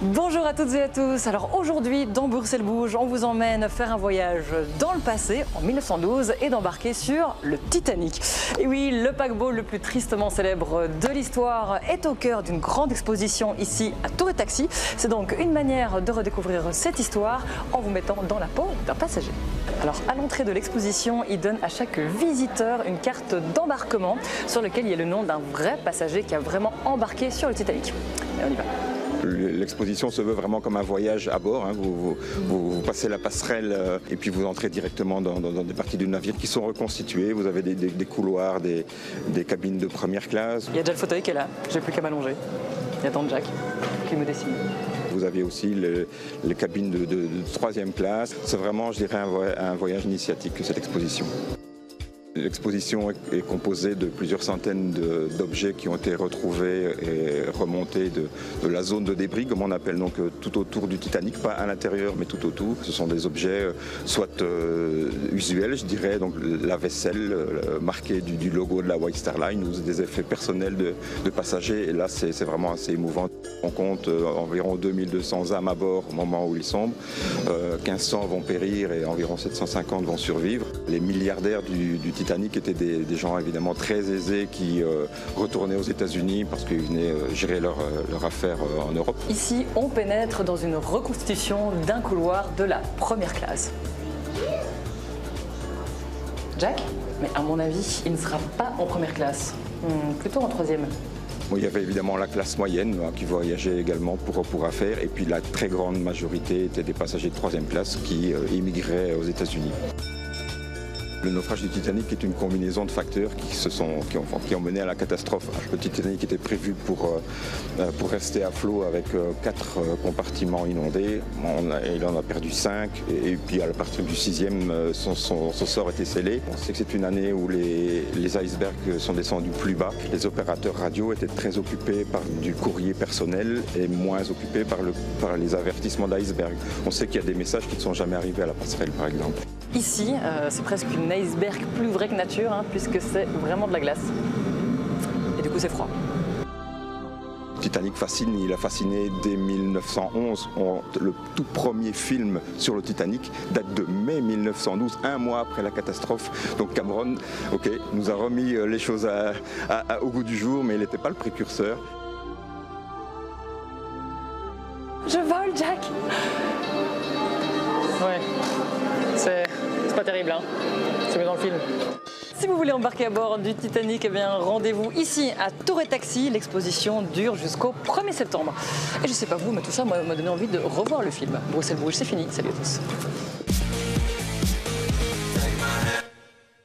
Bonjour à toutes et à tous. Alors aujourd'hui, dans Bruxelles Bouge, on vous emmène faire un voyage dans le passé, en 1912, et d'embarquer sur le Titanic. Et oui, le paquebot le plus tristement célèbre de l'histoire est au cœur d'une grande exposition ici à Tour et Taxi. C'est donc une manière de redécouvrir cette histoire en vous mettant dans la peau d'un passager. Alors à l'entrée de l'exposition, il donne à chaque visiteur une carte d'embarquement sur laquelle il y a le nom d'un vrai passager qui a vraiment embarqué sur le Titanic. Et on y va. L'exposition se veut vraiment comme un voyage à bord. Vous passez la passerelle et puis vous entrez directement dans des parties du navire qui sont reconstituées. Vous avez des couloirs, des cabines de première classe. Il y a déjà le fauteuil qui est là, j'ai plus qu'à m'allonger. Il y a tant de Jack qui me dessine. Vous avez aussi les cabines de troisième classe. C'est vraiment, je dirais, un voyage initiatique, cette exposition. L'exposition est composée de plusieurs centaines d'objets qui ont été retrouvés et remontés de la zone de débris, comme on appelle donc tout autour du Titanic, pas à l'intérieur mais tout autour. Ce sont des objets soit usuels, je dirais, donc la vaisselle marquée du logo de la White Star Line, ou des effets personnels de passagers, et là c'est vraiment assez émouvant. On compte environ 2200 âmes à bord au moment où ils sombrent, 1500 vont périr et environ 750 vont survivre. Les milliardaires du Titanic étaient des gens évidemment très aisés qui retournaient aux États-Unis parce qu'ils venaient gérer leur affaire en Europe. Ici, on pénètre dans une reconstitution d'un couloir de la première classe. Jack, mais à mon avis, il ne sera pas en première classe, plutôt en troisième. Bon, il y avait évidemment la classe moyenne qui voyageait également pour affaires, et puis la très grande majorité étaient des passagers de troisième classe qui immigraient aux États-Unis. Le naufrage du Titanic est une combinaison de facteurs qui ont mené à la catastrophe. Le Titanic était prévu pour rester à flot avec 4 compartiments inondés. Il en a perdu 5, et puis à partir du 6e, son sort était scellé. On sait que c'est une année où les icebergs sont descendus plus bas. Les opérateurs radio étaient très occupés par du courrier personnel et moins occupés par les avertissements d'iceberg. On sait qu'il y a des messages qui ne sont jamais arrivés à la passerelle, par exemple. Ici, c'est presque une iceberg plus vrai que nature, puisque c'est vraiment de la glace. Et du coup, c'est froid. Le Titanic fascine, il a fasciné dès 1911. Le tout premier film sur le Titanic date de mai 1912, un mois après la catastrophe. Donc Cameron, nous a remis les choses au goût du jour, mais il n'était pas le précurseur. Je vole, Jack! Ouais, c'est pas terrible, c'est mieux dans le film. Si vous voulez embarquer à bord du Titanic, rendez-vous ici à Tour et Taxi. L'exposition dure jusqu'au 1er septembre. Et je sais pas vous, mais tout ça m'a donné envie de revoir le film. Bruxelles Bouge, c'est fini. Salut à tous.